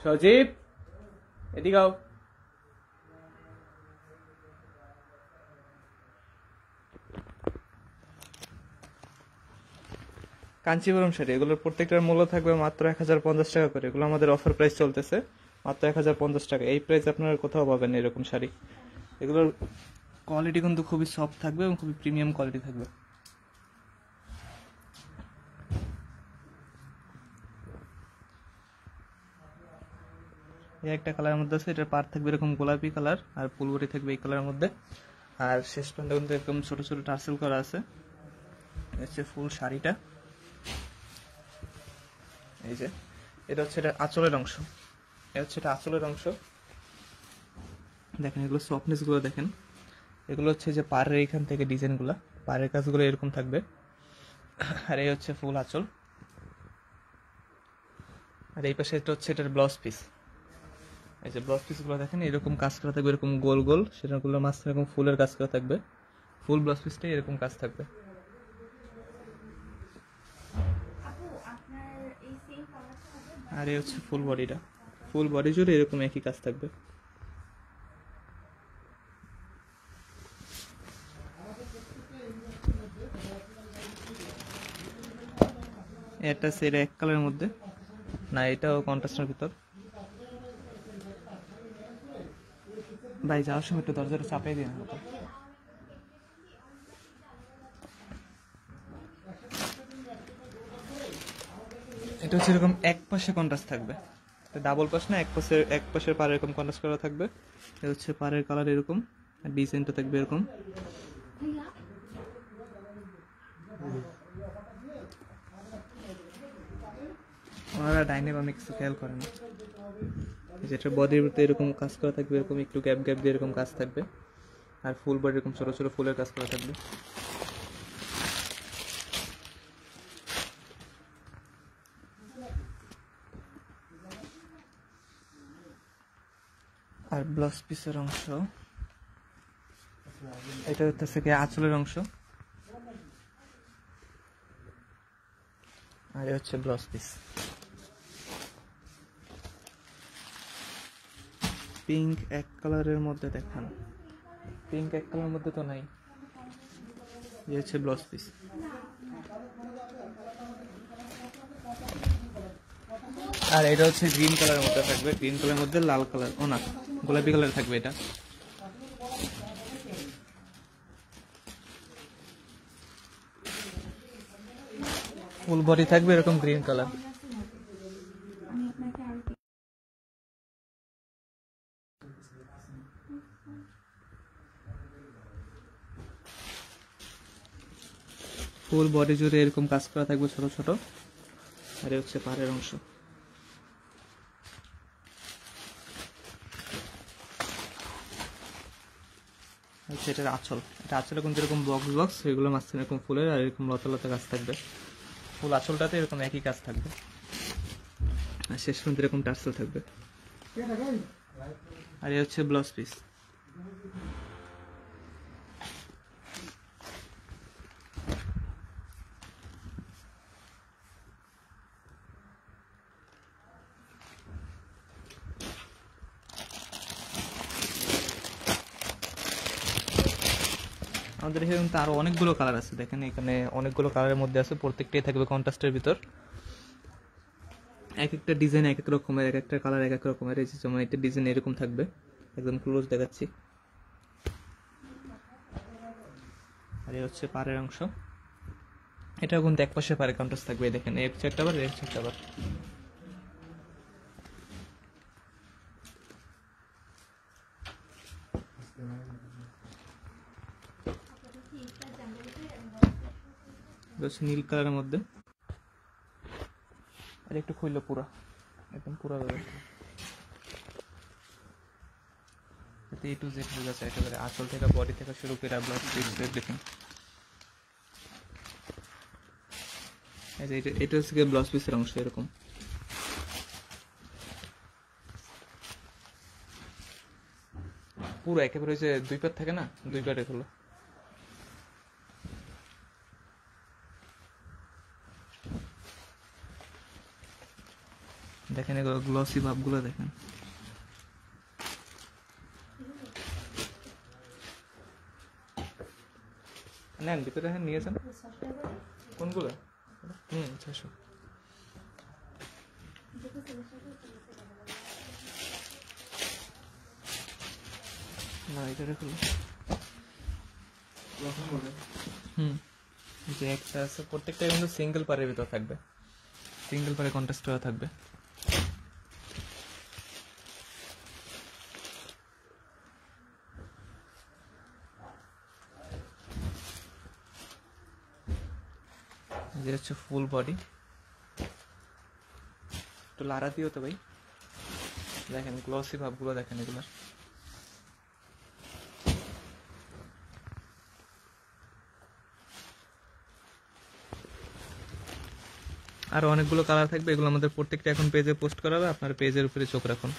সজীব, এদিকে আও। কাঞ্চিপুরম শাড়ি, এগুলোর প্রত্যেকটার মূল্য থাকবে মাত্র 1050 টাকা করে। এগুলো আমাদের অফার প্রাইস চলতেছে, মাত্র 1050 টাকা। এই প্রাইস আপনারা কোথাও পাবেন না এরকম শাড়ি। এগুলোর কোয়ালিটি কিন্তু খুবই সফট থাকবে এবং খুবই প্রিমিয়াম কোয়ালিটি থাকবে। এই একটা কালারের মধ্যে আছে, এটার পার থাকবে এরকম গোলাপি কালার, আর ফুলবড়ি থাকবে এই কালারের মধ্যে। আর শেষ প্যান্টটা কিন্তু একদম ছোট ছোট টার্সেল করা আছে। হচ্ছে ফুল শাড়িটা, এই যে এটা হচ্ছে এটা আঁচলের অংশ। এটা হচ্ছে এটা আঁচলের অংশ। দেখেন এগুলো সফটনেস গুলো দেখেন। এগুলো হচ্ছে যে পাড়ের এইখান থেকে ডিজাইনগুলো, পাড়ের কাজগুলো এরকম থাকবে। আর এই হচ্ছে ফুল আঁচল। আর এই পাশে এটা হচ্ছে এটার ব্লাউজ পিস। এই যে ব্লাউজ পিসগুলো দেখেন এরকম কাজ করা থাকবে, এরকম গোল গোল, সেটাগুলো মাঝখানে এরকম ফুলের কাজ করা থাকবে। ফুল ব্লাউজ পিসটাই এরকম কাজ থাকবে। আর এই হচ্ছে ফুল বডিটা, ফুল বডি জুড়ে এরকম একই কাজ থাকবে। এটা সেট এক কালারের মধ্যে, না এটাও কন্ট্রাস্টের ভিতর। ভাই যাওয়ার সময় একটু দরজাটা চাপাই দিন। এটা হচ্ছে এরকম এক পাশে কন্ট্রাস্ট থাকবে, ডাবল পাশ না, এক পাশের পাড়ে এরকম কন্ট্রাস্ট করা থাকবে। এটা হচ্ছে পাড়ের কালার এরকম, আর ডিজাইনটা থাকবে এরকম। ওনারা ডাইনামিক কিছু খেয়াল করে না। যেটা বডির ভিতরে এরকম কাজ করা থাকবে, এরকম একটু গ্যাপ গ্যাপ দিয়ে এরকম কাজ থাকবে। আর ফুল বডি এরকম ছোট ছোট ফুলের কাজ করা থাকবে। আর ব্লাউজ পিসের অংশ, এটা হচ্ছে কি আঁচলের অংশ। আর এই হচ্ছে ব্লাউজ পিস। পিঙ্ক এক কালারের মধ্যে দেখান, পিঙ্ক এক কালারের মধ্যে তো নাই। এই হচ্ছে ব্লাউজ পিস। আর এটা হচ্ছে গ্রিন কালারের মধ্যে থাকবে, গ্রিন কালারের মধ্যে লাল কালার, ও না গোলাপি কালার থাকবে। এটা ফুল বডি থাকবে এরকম গ্রিন কালার। ফুল বডি জুড়ে এরকম কাজ করা থাকবে ছোট ছোট। আর এই হচ্ছে পাড়ের অংশ। হচ্ছে এটার আঁচল, এটা আঁচলে কিন্তু এরকম বক্স বক্স, এগুলো মাঝখানে এরকম ফুলের আর এরকম লতা লতা কাজ থাকবে। ফুল আঁচলটাতে এরকম একই কাজ থাকবে, আর শেষ পর্যন্ত এরকম টার্সেল থাকবে। আর এই হচ্ছে ব্লাউজ পিস। আমাদের এখানে কিন্তু আরো অনেকগুলো কালার আছে, দেখেন এখানে অনেকগুলো কালারের মধ্যে আছে, প্রত্যেকটাই থাকবে কন্ট্রাস্টের ভিতর। এক একটা ডিজাইন এক এক রকমের, এক একটা কালার এক এক রকমের। এই যেমন এটা ডিজাইন এরকম থাকবে, একদম ক্লোজ দেখাচ্ছি। আর এই হচ্ছে পাড়ের অংশ। এটাও কিন্তু এক পাশে পাড়ে কন্ট্রাস্ট থাকবে, দেখেন এই হচ্ছে একটা বার, এই হচ্ছে একটা বার। নীল কালারের মধ্যে, আর একটু খুললো পুরা, একদম পুরা ভাবে এ টু জেড বোঝা যায় একেবারে, আঁচল থেকে বডি থেকে শুরু করে ব্লাউজ পিস এভরিথিং। এটা হচ্ছে ব্লাউজ পিসের অংশ এরকম। পুরো একেবারে যে দুই পাট থাকে না, দুই পাটে হলো। দেখেন এগুলো গ্লসি ভাবগুলো দেখেন। নেন ভিতরে, হ্যাঁ নিয়ে যান। কোনগুলো? 600। না এটা রেখো। যে একটা আছে প্রত্যেকটা কিন্তু সিঙ্গেল পারের ভিতর থাকবে, সিঙ্গেল পারে কন্ট্রাস্ট করা থাকবে। যে হচ্ছে ফুল বডি, একটু লাড়া দিও তো ভাই। দেখেন গ্লসি ভাবগুলো দেখেন এগুলো। আরো অনেকগুলো কালার থাকবে, এগুলো আমাদের প্রত্যেকটা এখন পেজে পোস্ট করা হবে, আপনার পেজের উপরে চোখ রাখুন।